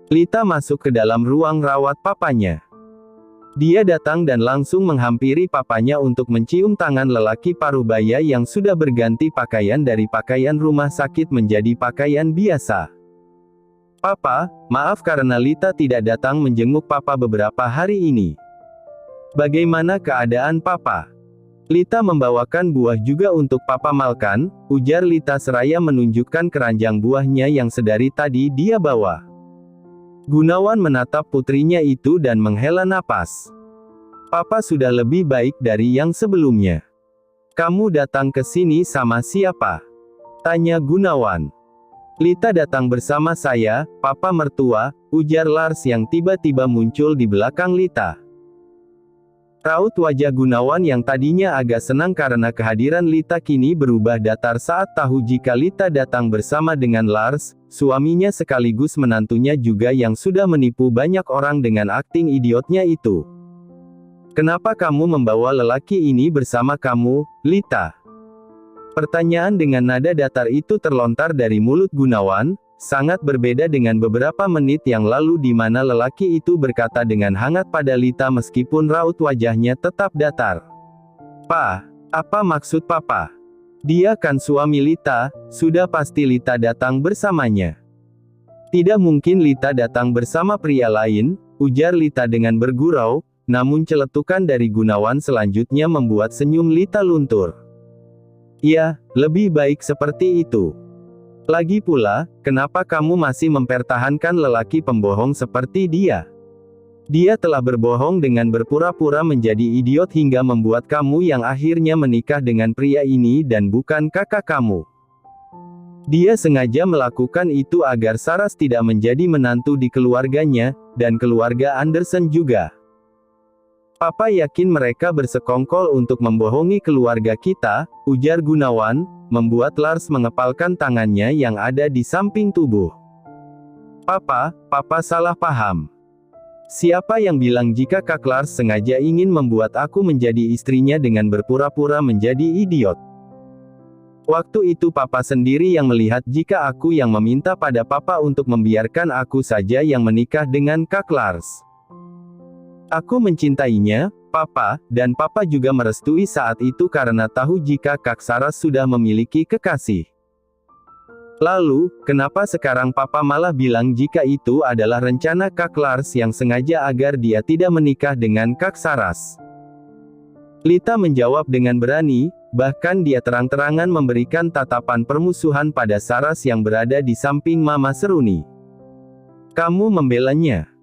Lita masuk ke dalam ruang rawat papanya. Dia datang dan langsung menghampiri papanya untuk mencium tangan lelaki parubaya yang sudah berganti pakaian dari pakaian rumah sakit menjadi pakaian biasa. Papa, maaf karena Lita tidak datang menjenguk Papa beberapa hari ini. Bagaimana keadaan Papa? Lita membawakan buah juga untuk Papa Malkan, ujar Lita seraya menunjukkan keranjang buahnya yang sedari tadi dia bawa. Gunawan menatap putrinya itu dan menghela napas. Papa sudah lebih baik dari yang sebelumnya. Kamu datang ke sini sama siapa? Tanya Gunawan. Lita datang bersama saya, Papa mertua, ujar Lars yang tiba-tiba muncul di belakang Lita. Raut wajah Gunawan yang tadinya agak senang karena kehadiran Lita kini berubah datar saat tahu jika Lita datang bersama dengan Lars, suaminya sekaligus menantunya juga yang sudah menipu banyak orang dengan akting idiotnya itu. Kenapa kamu membawa lelaki ini bersama kamu, Lita? Pertanyaan dengan nada datar itu terlontar dari mulut Gunawan, sangat berbeda dengan beberapa menit yang lalu di mana lelaki itu berkata dengan hangat pada Lita meskipun raut wajahnya tetap datar. Pa, apa maksud Papa? Dia kan suami Lita, sudah pasti Lita datang bersamanya. Tidak mungkin Lita datang bersama pria lain, ujar Lita dengan bergurau, namun celetukan dari Gunawan selanjutnya membuat senyum Lita luntur. Ya, lebih baik seperti itu. Lagi pula, kenapa kamu masih mempertahankan lelaki pembohong seperti dia? Dia telah berbohong dengan berpura-pura menjadi idiot hingga membuat kamu yang akhirnya menikah dengan pria ini dan bukan kakak kamu. Dia sengaja melakukan itu agar Saras tidak menjadi menantu di keluarganya, dan keluarga Anderson juga. Papa yakin mereka bersekongkol untuk membohongi keluarga kita, ujar Gunawan, membuat Lars mengepalkan tangannya yang ada di samping tubuh. Papa salah paham. Siapa yang bilang jika Kak Lars sengaja ingin membuat aku menjadi istrinya dengan berpura-pura menjadi idiot? Waktu itu Papa sendiri yang melihat jika aku yang meminta pada Papa untuk membiarkan aku saja yang menikah dengan Kak Lars. Aku mencintainya, Papa, dan Papa juga merestui saat itu karena tahu jika Kak Saras sudah memiliki kekasih. Lalu, kenapa sekarang Papa malah bilang jika itu adalah rencana Kak Lars yang sengaja agar dia tidak menikah dengan Kak Saras? Lita menjawab dengan berani, bahkan dia terang-terangan memberikan tatapan permusuhan pada Saras yang berada di samping Mama Seruni. Kamu membelanya.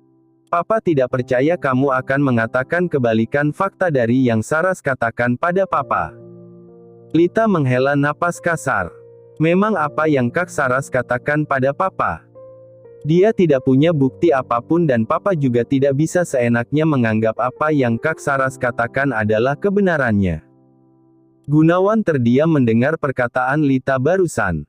Papa tidak percaya kamu akan mengatakan kebalikan fakta dari yang Saras katakan pada Papa. Lita menghela napas kasar. Memang apa yang Kak Saras katakan pada Papa? Dia tidak punya bukti apapun dan Papa juga tidak bisa seenaknya menganggap apa yang Kak Saras katakan adalah kebenarannya. Gunawan terdiam mendengar perkataan Lita barusan.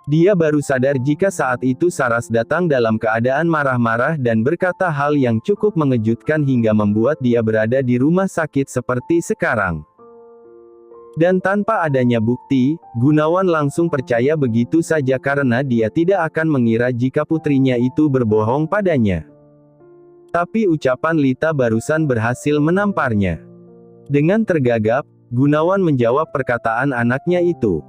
Dia baru sadar jika saat itu Saras datang dalam keadaan marah-marah dan berkata hal yang cukup mengejutkan hingga membuat dia berada di rumah sakit seperti sekarang. Dan tanpa adanya bukti, Gunawan langsung percaya begitu saja karena dia tidak akan mengira jika putrinya itu berbohong padanya. Tapi ucapan Lita barusan berhasil menamparnya. Dengan tergagap, Gunawan menjawab perkataan anaknya itu.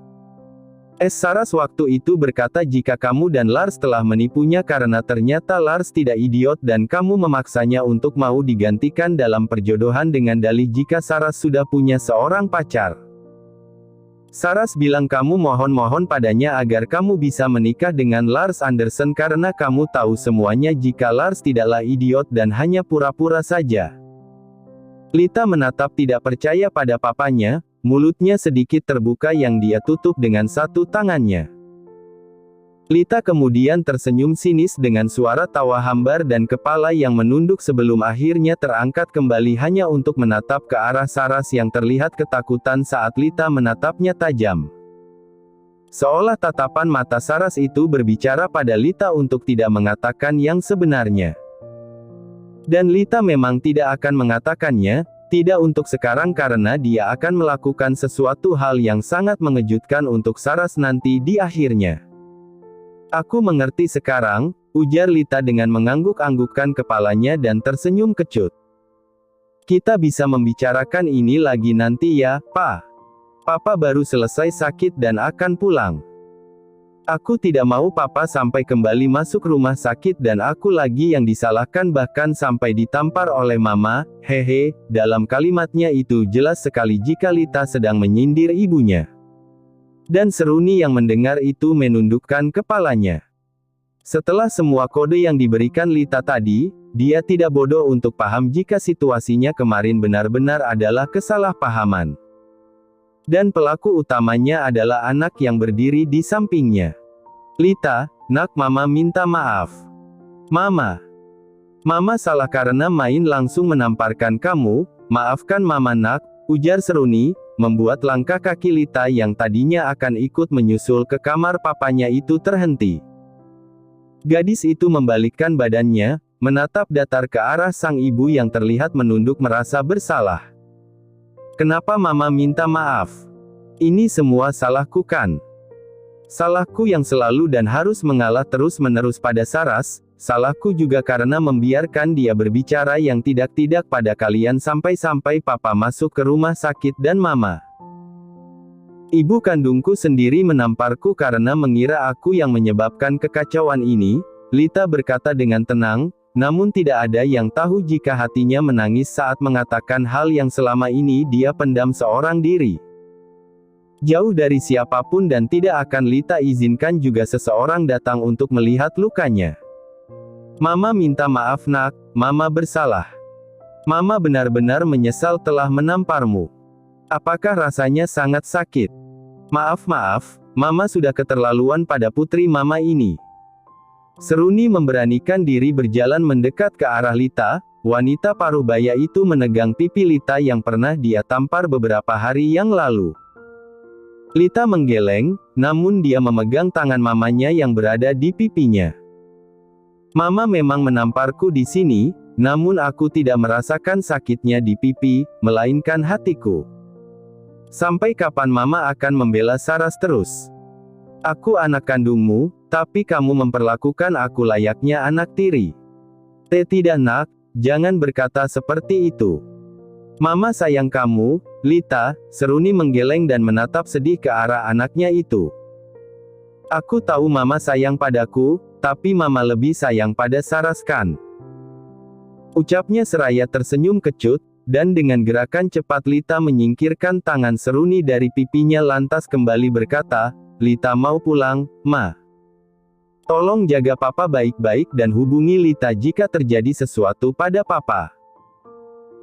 Saras waktu itu berkata jika kamu dan Lars telah menipunya karena ternyata Lars tidak idiot dan kamu memaksanya untuk mau digantikan dalam perjodohan dengan dalih jika Saras sudah punya seorang pacar. Saras bilang kamu mohon-mohon padanya agar kamu bisa menikah dengan Lars Anderson karena kamu tahu semuanya jika Lars tidaklah idiot dan hanya pura-pura saja. Lita menatap tidak percaya pada papanya. Mulutnya sedikit terbuka yang dia tutup dengan satu tangannya. Lita kemudian tersenyum sinis dengan suara tawa hambar dan kepala yang menunduk sebelum akhirnya terangkat kembali hanya untuk menatap ke arah Saras yang terlihat ketakutan saat Lita menatapnya tajam. Seolah tatapan mata Saras itu berbicara pada Lita untuk tidak mengatakan yang sebenarnya. Dan Lita memang tidak akan mengatakannya. Tidak untuk sekarang karena dia akan melakukan sesuatu hal yang sangat mengejutkan untuk Saras nanti di akhirnya. Aku mengerti sekarang, ujar Lita dengan mengangguk-anggukkan kepalanya dan tersenyum kecut. Kita bisa membicarakan ini lagi nanti ya, Pa. Papa baru selesai sakit dan akan pulang. Aku tidak mau Papa sampai kembali masuk rumah sakit dan aku lagi yang disalahkan bahkan sampai ditampar oleh Mama. Hehe, dalam kalimatnya itu jelas sekali jika Lita sedang menyindir ibunya. Dan Seruni yang mendengar itu menundukkan kepalanya. Setelah semua kode yang diberikan Lita tadi, dia tidak bodoh untuk paham jika situasinya kemarin benar-benar adalah kesalahpahaman. Dan pelaku utamanya adalah anak yang berdiri di sampingnya. Lita, nak, Mama minta maaf. Mama salah karena main langsung menamparkan kamu, maafkan Mama nak, ujar Seruni, membuat langkah kaki Lita yang tadinya akan ikut menyusul ke kamar papanya itu terhenti. Gadis itu membalikkan badannya, menatap datar ke arah sang ibu yang terlihat menunduk merasa bersalah. Kenapa Mama minta maaf? Ini semua salahku kan? Salahku yang selalu dan harus mengalah terus-menerus pada Saras, salahku juga karena membiarkan dia berbicara yang tidak-tidak pada kalian sampai-sampai Papa masuk ke rumah sakit dan Mama. Ibu kandungku sendiri menamparku karena mengira aku yang menyebabkan kekacauan ini, Lita berkata dengan tenang. Namun tidak ada yang tahu jika hatinya menangis saat mengatakan hal yang selama ini dia pendam seorang diri. Jauh dari siapapun dan tidak akan Lita izinkan juga seseorang datang untuk melihat lukanya. Mama minta maaf nak, Mama bersalah. Mama benar-benar menyesal telah menamparmu. Apakah rasanya sangat sakit? Maaf, Mama sudah keterlaluan pada putri Mama ini. Seruni memberanikan diri berjalan mendekat ke arah Lita, wanita parubaya itu menegang pipi Lita yang pernah dia tampar beberapa hari yang lalu. Lita menggeleng, namun dia memegang tangan mamanya yang berada di pipinya. Mama memang menamparku di sini, namun aku tidak merasakan sakitnya di pipi, melainkan hatiku. Sampai kapan Mama akan membela Saras terus? Aku anak kandungmu, tapi kamu memperlakukan aku layaknya anak tiri. Tidak nak, jangan berkata seperti itu. Mama sayang kamu, Lita, Seruni menggeleng dan menatap sedih ke arah anaknya itu. Aku tahu Mama sayang padaku, tapi Mama lebih sayang pada Saras kan? Ucapnya seraya tersenyum kecut, dan dengan gerakan cepat Lita menyingkirkan tangan Seruni dari pipinya lantas kembali berkata, Lita mau pulang, Ma. Tolong jaga Papa baik-baik dan hubungi Lita jika terjadi sesuatu pada Papa.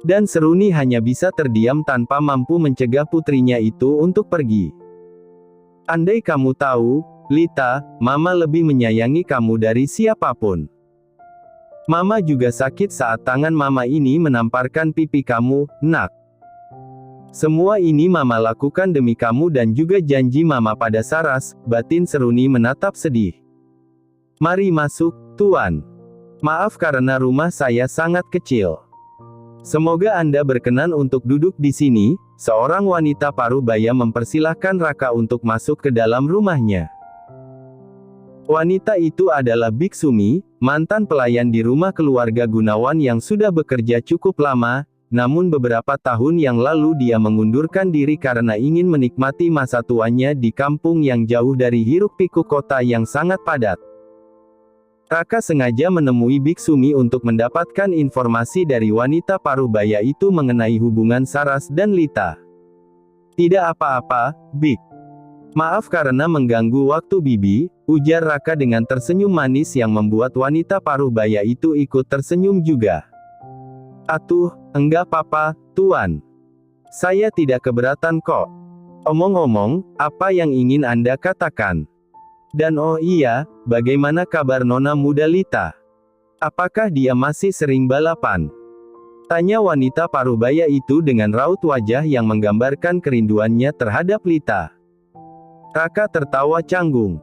Dan Seruni hanya bisa terdiam tanpa mampu mencegah putrinya itu untuk pergi. Andai kamu tahu, Lita, Mama lebih menyayangi kamu dari siapapun. Mama juga sakit saat tangan Mama ini menamparkan pipi kamu, nak. Semua ini Mama lakukan demi kamu dan juga janji Mama pada Saras, batin Seruni menatap sedih. Mari masuk, Tuan. Maaf karena rumah saya sangat kecil. Semoga Anda berkenan untuk duduk di sini, seorang wanita parubaya mempersilahkan Raka untuk masuk ke dalam rumahnya. Wanita itu adalah Biksumi, mantan pelayan di rumah keluarga Gunawan yang sudah bekerja cukup lama, namun beberapa tahun yang lalu dia mengundurkan diri karena ingin menikmati masa tuanya di kampung yang jauh dari hiruk-pikuk kota yang sangat padat. Raka sengaja menemui Biksumi untuk mendapatkan informasi dari wanita parubaya itu mengenai hubungan Saras dan Lita. Tidak apa-apa, Bik. Maaf karena mengganggu waktu Bibi, ujar Raka dengan tersenyum manis yang membuat wanita parubaya itu ikut tersenyum juga. Atuh, enggak apa-apa, Tuan. Saya tidak keberatan kok. Omong-omong, apa yang ingin Anda katakan? Dan oh iya, bagaimana kabar Nona muda Lita? Apakah dia masih sering balapan? Tanya wanita parubaya itu dengan raut wajah yang menggambarkan kerinduannya terhadap Lita. Raka tertawa canggung.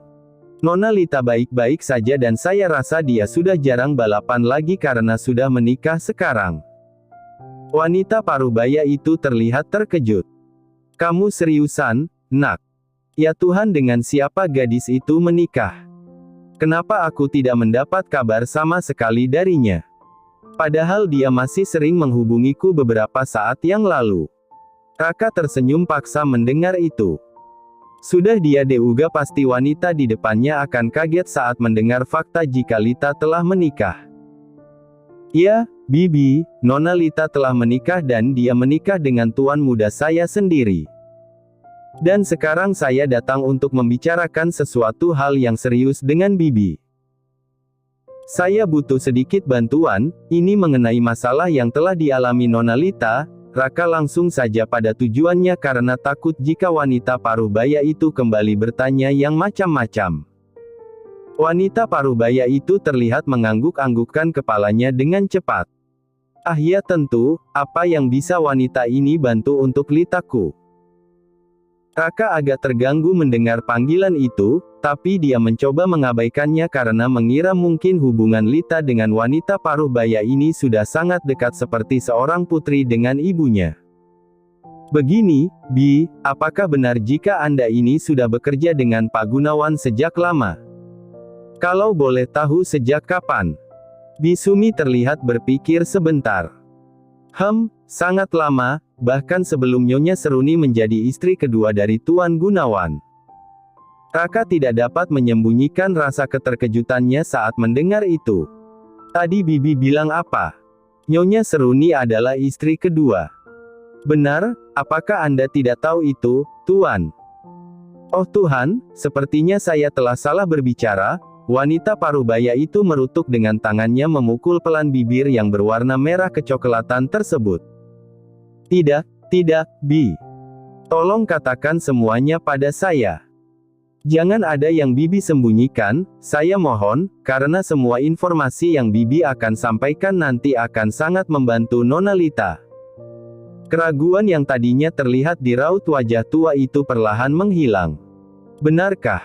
Nona Lita baik-baik saja dan saya rasa dia sudah jarang balapan lagi karena sudah menikah sekarang. Wanita parubaya itu terlihat terkejut. Kamu seriusan, nak? Ya Tuhan, dengan siapa gadis itu menikah? Kenapa aku tidak mendapat kabar sama sekali darinya? Padahal dia masih sering menghubungiku beberapa saat yang lalu. Raka tersenyum paksa mendengar itu. Sudah dia duga pasti wanita di depannya akan kaget saat mendengar fakta jika Lita telah menikah. Ya, Bibi, Nona Lita telah menikah dan dia menikah dengan tuan muda saya sendiri. Dan sekarang saya datang untuk membicarakan sesuatu hal yang serius dengan Bibi. Saya butuh sedikit bantuan, ini mengenai masalah yang telah dialami Nona Lita. Raka langsung saja pada tujuannya karena takut jika wanita parubaya itu kembali bertanya yang macam-macam. Wanita parubaya itu terlihat mengangguk-anggukkan kepalanya dengan cepat. Ah ya tentu, apa yang bisa wanita ini bantu untuk Litaku? Raka agak terganggu mendengar panggilan itu, tapi dia mencoba mengabaikannya karena mengira mungkin hubungan Lita dengan wanita parubaya ini sudah sangat dekat seperti seorang putri dengan ibunya. Begini, Bi, apakah benar jika Anda ini sudah bekerja dengan Pak Gunawan sejak lama? Kalau boleh tahu sejak kapan? Bisumi terlihat berpikir sebentar. Sangat lama, bahkan sebelum Nyonya Seruni menjadi istri kedua dari Tuan Gunawan. Raka tidak dapat menyembunyikan rasa keterkejutannya saat mendengar itu. Tadi Bibi bilang apa? Nyonya Seruni adalah istri kedua. Benar, apakah Anda tidak tahu itu, Tuan? Oh Tuhan, sepertinya saya telah salah berbicara. Wanita parubaya itu merutuk dengan tangannya memukul pelan bibir yang berwarna merah kecoklatan tersebut. Tidak, Bi. Tolong katakan semuanya pada saya. Jangan ada yang Bibi sembunyikan, saya mohon, karena semua informasi yang Bibi akan sampaikan nanti akan sangat membantu Nona Lita. Keraguan yang tadinya terlihat di raut wajah tua itu perlahan menghilang. Benarkah?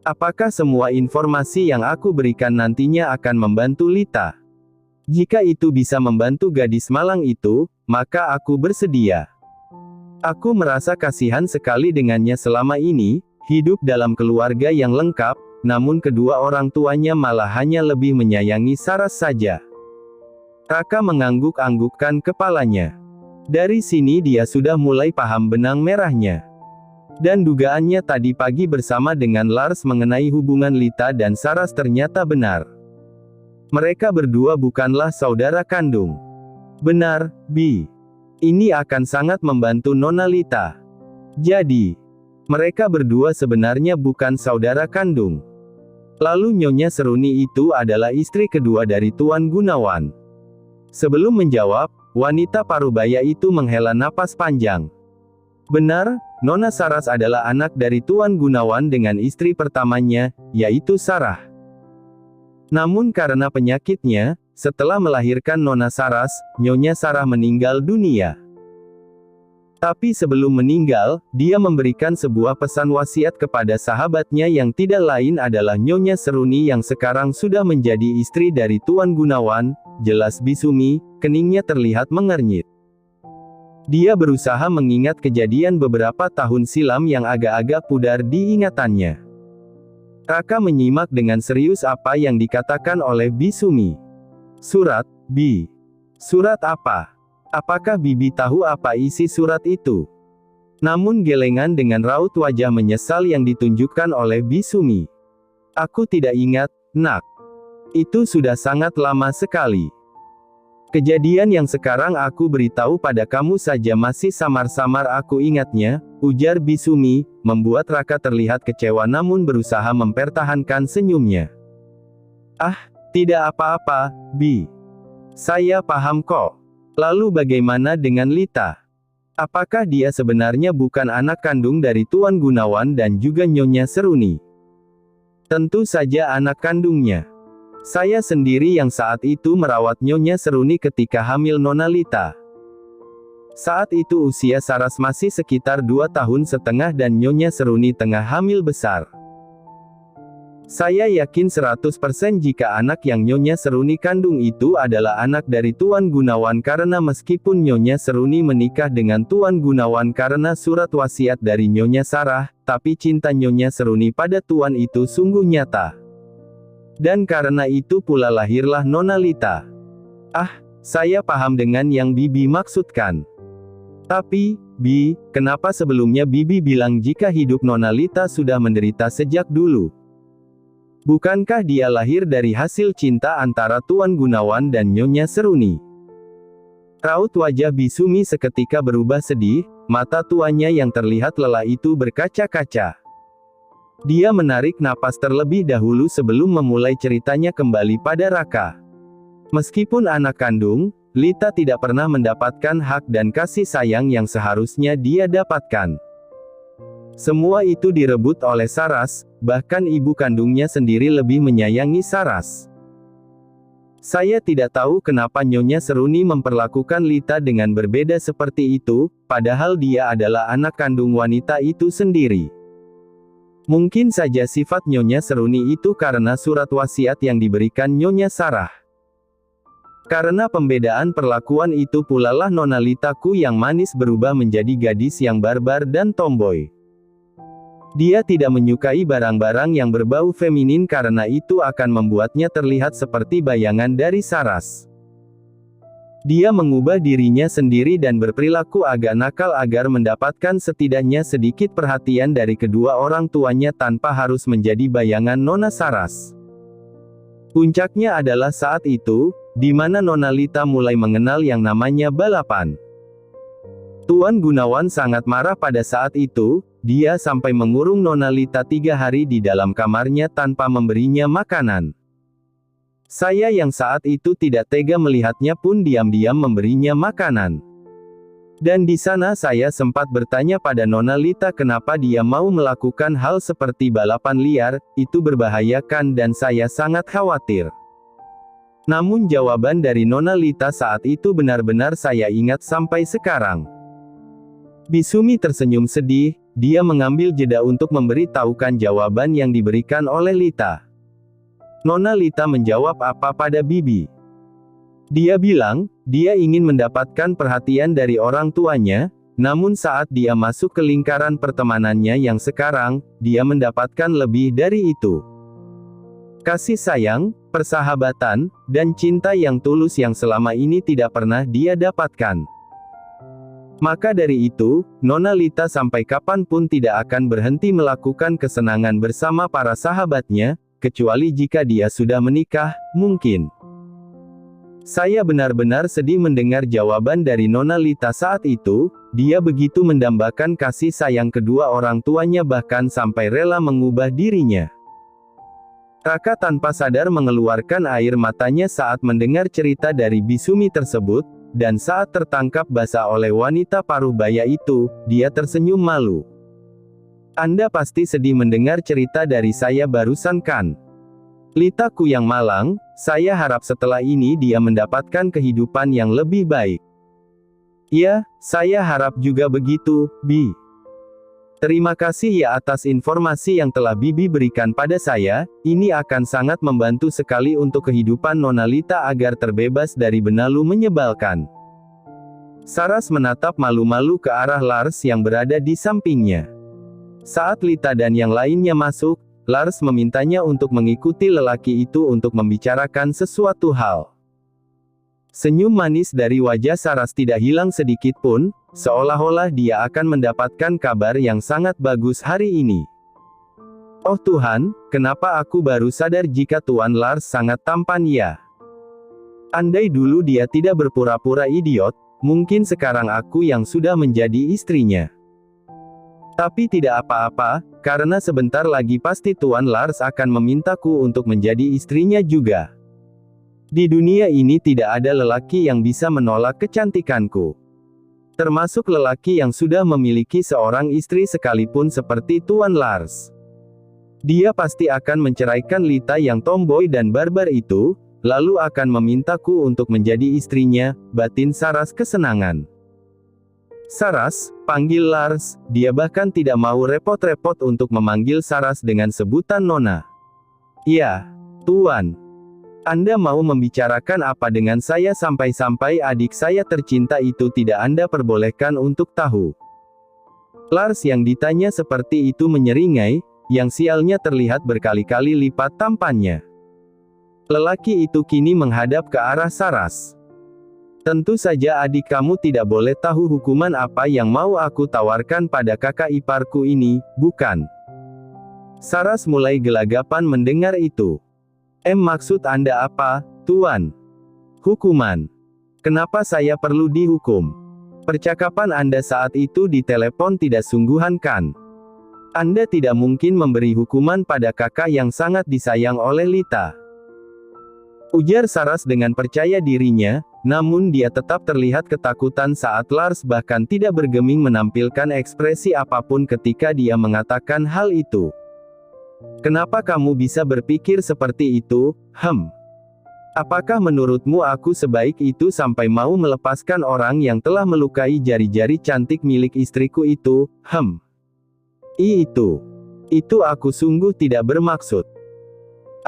Apakah semua informasi yang aku berikan nantinya akan membantu Lita? Jika itu bisa membantu gadis malang itu, maka aku bersedia. Aku merasa kasihan sekali dengannya selama ini, hidup dalam keluarga yang lengkap, namun kedua orang tuanya malah hanya lebih menyayangi Saras saja. Raka mengangguk-anggukkan kepalanya. Dari sini dia sudah mulai paham benang merahnya. Dan dugaannya tadi pagi bersama dengan Lars mengenai hubungan Lita dan Saras ternyata benar. Mereka berdua bukanlah saudara kandung. Benar, Bi. Ini akan sangat membantu Nona Lita. Jadi, mereka berdua sebenarnya bukan saudara kandung. Lalu Nyonya Seruni itu adalah istri kedua dari Tuan Gunawan. Sebelum menjawab, wanita parubaya itu menghela napas panjang. Benar, Nona Saras adalah anak dari Tuan Gunawan dengan istri pertamanya, yaitu Sarah. Namun karena penyakitnya, setelah melahirkan Nona Saras, Nyonya Sarah meninggal dunia. Tapi sebelum meninggal, dia memberikan sebuah pesan wasiat kepada sahabatnya yang tidak lain adalah Nyonya Seruni yang sekarang sudah menjadi istri dari Tuan Gunawan. Jelas Bisumi, keningnya terlihat mengernyit. Dia berusaha mengingat kejadian beberapa tahun silam yang agak-agak pudar di ingatannya. Raka menyimak dengan serius apa yang dikatakan oleh Bisumi. Surat, Bi. Surat apa? Apakah Bibi tahu apa isi surat itu? Namun gelengan dengan raut wajah menyesal yang ditunjukkan oleh Bisumi. Aku tidak ingat, Nak. Itu sudah sangat lama sekali. Kejadian yang sekarang aku beritahu pada kamu saja masih samar-samar aku ingatnya, ujar Bisumi, membuat Raka terlihat kecewa namun berusaha mempertahankan senyumnya. Ah, tidak apa-apa, Bi. Saya paham kok. Lalu bagaimana dengan Lita? Apakah dia sebenarnya bukan anak kandung dari Tuan Gunawan dan juga Nyonya Seruni? Tentu saja anak kandungnya. Saya sendiri yang saat itu merawat Nyonya Seruni ketika hamil Nona Lita. Saat itu usia Saras masih sekitar 2,5 tahun dan Nyonya Seruni tengah hamil besar. Saya yakin 100% jika anak yang Nyonya Seruni kandung itu adalah anak dari Tuan Gunawan karena meskipun Nyonya Seruni menikah dengan Tuan Gunawan karena surat wasiat dari Nyonya Sarah, tapi cinta Nyonya Seruni pada Tuan itu sungguh nyata. Dan karena itu pula lahirlah Nona Lita. Ah, saya paham dengan yang Bibi maksudkan. Tapi, Bi, kenapa sebelumnya Bibi bilang jika hidup Nona Lita sudah menderita sejak dulu? Bukankah dia lahir dari hasil cinta antara Tuan Gunawan dan Nyonya Seruni? Raut wajah Bisumi seketika berubah sedih, mata tuanya yang terlihat lelah itu berkaca-kaca. Dia menarik napas terlebih dahulu sebelum memulai ceritanya kembali pada Raka. Meskipun anak kandung, Lita tidak pernah mendapatkan hak dan kasih sayang yang seharusnya dia dapatkan. Semua itu direbut oleh Saras, bahkan ibu kandungnya sendiri lebih menyayangi Saras. Saya tidak tahu kenapa Nyonya Seruni memperlakukan Lita dengan berbeda seperti itu, padahal dia adalah anak kandung wanita itu sendiri. Mungkin saja sifat Nyonya Seruni itu karena surat wasiat yang diberikan Nyonya Sarah. Karena pembedaan perlakuan itu pula lah Nona Litaku yang manis berubah menjadi gadis yang barbar dan tomboy. Dia tidak menyukai barang-barang yang berbau feminin karena itu akan membuatnya terlihat seperti bayangan dari Saras. Dia mengubah dirinya sendiri dan berperilaku agak nakal agar mendapatkan setidaknya sedikit perhatian dari kedua orang tuanya tanpa harus menjadi bayangan Nona Saras. Puncaknya adalah saat itu, di mana Nona Lita mulai mengenal yang namanya balapan. Tuan Gunawan sangat marah pada saat itu, dia sampai mengurung Nona Lita 3 hari di dalam kamarnya tanpa memberinya makanan. Saya yang saat itu tidak tega melihatnya pun diam-diam memberinya makanan. Dan di sana saya sempat bertanya pada Nona Lita kenapa dia mau melakukan hal seperti balapan liar, itu berbahaya kan, dan saya sangat khawatir. Namun jawaban dari Nona Lita saat itu benar-benar saya ingat sampai sekarang. Bisumi tersenyum sedih, dia mengambil jeda untuk memberitahukan jawaban yang diberikan oleh Lita. Nona Lita menjawab apa pada Bibi. Dia bilang, dia ingin mendapatkan perhatian dari orang tuanya, namun saat dia masuk ke lingkaran pertemanannya yang sekarang, dia mendapatkan lebih dari itu. Kasih sayang, persahabatan, dan cinta yang tulus yang selama ini tidak pernah dia dapatkan. Maka dari itu, Nona Lita sampai kapanpun tidak akan berhenti melakukan kesenangan bersama para sahabatnya, kecuali jika dia sudah menikah, mungkin. Saya benar-benar sedih mendengar jawaban dari Nona Lita saat itu, dia begitu mendambakan kasih sayang kedua orang tuanya bahkan sampai rela mengubah dirinya. Raka tanpa sadar mengeluarkan air matanya saat mendengar cerita dari Bisumi tersebut, dan saat tertangkap basah oleh wanita paruh baya itu, dia tersenyum malu. Anda pasti sedih mendengar cerita dari saya barusan kan? Litaku yang malang, saya harap setelah ini dia mendapatkan kehidupan yang lebih baik. Ya, saya harap juga begitu, Bi. Terima kasih ya atas informasi yang telah Bibi berikan pada saya, ini akan sangat membantu sekali untuk kehidupan Nona Lita agar terbebas dari benalu menyebalkan. Saras menatap malu-malu ke arah Lars yang berada di sampingnya. Saat Lita dan yang lainnya masuk, Lars memintanya untuk mengikuti lelaki itu untuk membicarakan sesuatu hal. Senyum manis dari wajah Saras tidak hilang sedikit pun, seolah-olah dia akan mendapatkan kabar yang sangat bagus hari ini. Oh Tuhan, kenapa aku baru sadar jika Tuan Lars sangat tampan ya? Andai dulu dia tidak berpura-pura idiot, mungkin sekarang aku yang sudah menjadi istrinya. Tapi tidak apa-apa, karena sebentar lagi pasti Tuan Lars akan memintaku untuk menjadi istrinya juga. Di dunia ini tidak ada lelaki yang bisa menolak kecantikanku. Termasuk lelaki yang sudah memiliki seorang istri sekalipun seperti Tuan Lars. Dia pasti akan menceraikan Lita yang tomboy dan barbar itu, lalu akan memintaku untuk menjadi istrinya, batin Saras kesenangan. Saras, panggil Lars, dia bahkan tidak mau repot-repot untuk memanggil Saras dengan sebutan Nona. Ya, Tuan. Anda mau membicarakan apa dengan saya sampai-sampai adik saya tercinta itu tidak Anda perbolehkan untuk tahu? Lars yang ditanya seperti itu menyeringai, yang sialnya terlihat berkali-kali lipat tampannya. Lelaki itu kini menghadap ke arah Saras. Tentu saja adik kamu tidak boleh tahu hukuman apa yang mau aku tawarkan pada kakak iparku ini, bukan? Saras mulai gelagapan mendengar itu. Maksud Anda apa, Tuan? Hukuman. Kenapa saya perlu dihukum? Percakapan Anda saat itu di telepon tidak sungguhan kan? Anda tidak mungkin memberi hukuman pada kakak yang sangat disayang oleh Lita. Ujar Saras dengan percaya dirinya, namun dia tetap terlihat ketakutan saat Lars bahkan tidak bergeming menampilkan ekspresi apapun ketika dia mengatakan hal itu. Kenapa kamu bisa berpikir seperti itu, Apakah menurutmu aku sebaik itu sampai mau melepaskan orang yang telah melukai jari-jari cantik milik istriku itu, Itu aku sungguh tidak bermaksud.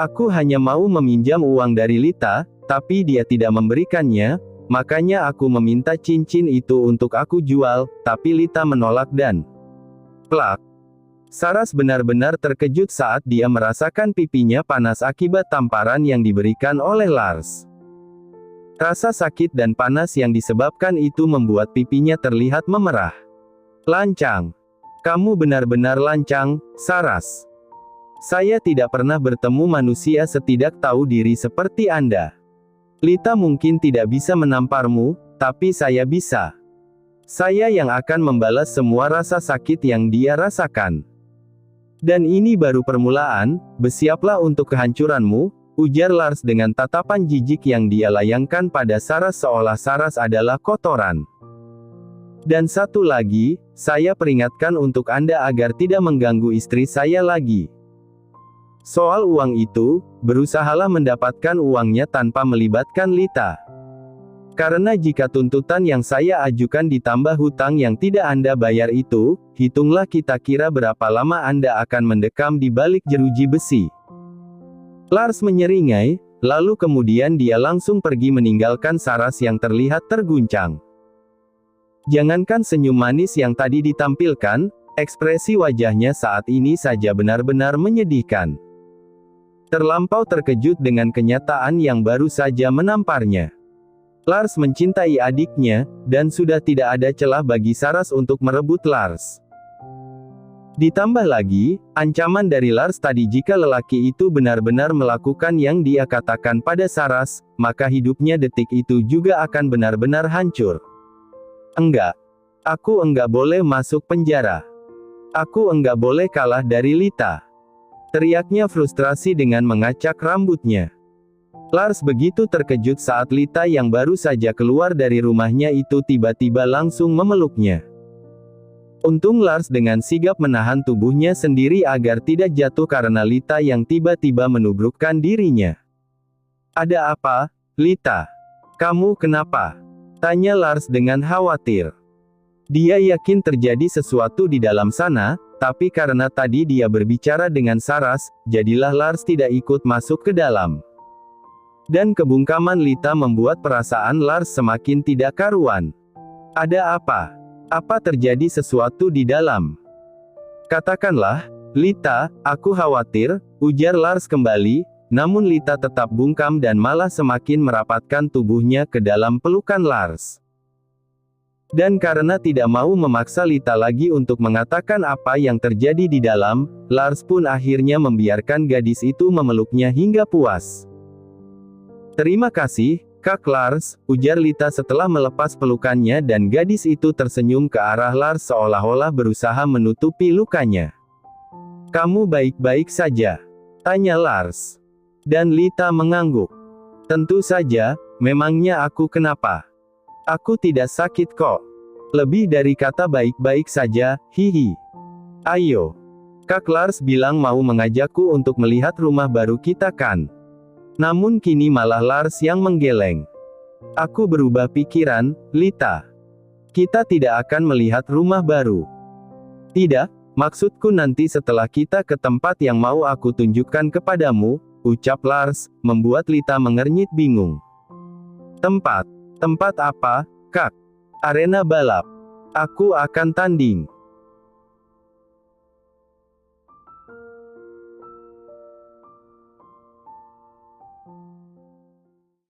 Aku hanya mau meminjam uang dari Lita, tapi dia tidak memberikannya, makanya aku meminta cincin itu untuk aku jual, tapi Lita menolak dan plak. Saras benar-benar terkejut saat dia merasakan pipinya panas akibat tamparan yang diberikan oleh Lars. Rasa sakit dan panas yang disebabkan itu membuat pipinya terlihat memerah. Lancang. Kamu benar-benar lancang, Saras. Saya tidak pernah bertemu manusia setidak tahu diri seperti Anda. Lita mungkin tidak bisa menamparmu, tapi saya bisa. Saya yang akan membalas semua rasa sakit yang dia rasakan. Dan ini baru permulaan, bersiaplah untuk kehancuranmu, ujar Lars dengan tatapan jijik yang dia layangkan pada Saras seolah Saras adalah kotoran. Dan satu lagi, saya peringatkan untuk Anda agar tidak mengganggu istri saya lagi. Soal uang itu, berusahalah mendapatkan uangnya tanpa melibatkan Lita. Karena jika tuntutan yang saya ajukan ditambah hutang yang tidak Anda bayar itu, hitunglah kita kira berapa lama Anda akan mendekam di balik jeruji besi. Lars menyeringai, lalu kemudian dia langsung pergi meninggalkan Saras yang terlihat terguncang. Jangankan senyum manis yang tadi ditampilkan, ekspresi wajahnya saat ini saja benar-benar menyedihkan. Terlampau terkejut dengan kenyataan yang baru saja menamparnya. Lars mencintai adiknya, dan sudah tidak ada celah bagi Saras untuk merebut Lars. Ditambah lagi, ancaman dari Lars tadi jika lelaki itu benar-benar melakukan yang dia katakan pada Saras, maka hidupnya detik itu juga akan benar-benar hancur. Enggak. Aku enggak boleh masuk penjara. Aku enggak boleh kalah dari Lita. Teriaknya frustrasi dengan mengacak rambutnya. Lars begitu terkejut saat Lita yang baru saja keluar dari rumahnya itu tiba-tiba langsung memeluknya. Untung Lars dengan sigap menahan tubuhnya sendiri agar tidak jatuh karena Lita yang tiba-tiba menubrukkan dirinya. Ada apa, Lita? Kamu kenapa? Tanya Lars dengan khawatir. Dia yakin terjadi sesuatu di dalam sana, tapi karena tadi dia berbicara dengan Saras, jadilah Lars tidak ikut masuk ke dalam. Dan kebungkaman Lita membuat perasaan Lars semakin tidak karuan. Ada apa? Apa terjadi sesuatu di dalam? Katakanlah, Lita, aku khawatir, ujar Lars kembali, namun Lita tetap bungkam dan malah semakin merapatkan tubuhnya ke dalam pelukan Lars. Dan karena tidak mau memaksa Lita lagi untuk mengatakan apa yang terjadi di dalam, Lars pun akhirnya membiarkan gadis itu memeluknya hingga puas. Terima kasih, Kak Lars, ujar Lita setelah melepas pelukannya dan gadis itu tersenyum ke arah Lars seolah-olah berusaha menutupi lukanya. Kamu baik-baik saja? Tanya Lars. Dan Lita mengangguk. Tentu saja, memangnya aku kenapa? Aku tidak sakit kok. Lebih dari kata baik-baik saja, hihi. Ayo. Kak Lars bilang mau mengajakku untuk melihat rumah baru kita kan? Namun kini malah Lars yang menggeleng. Aku berubah pikiran, Lita. Kita tidak akan melihat rumah baru. Tidak, maksudku nanti setelah kita ke tempat yang mau aku tunjukkan kepadamu, ucap Lars, membuat Lita mengernyit bingung. Tempat? Tempat apa, Kak? Arena balap. Aku akan tanding.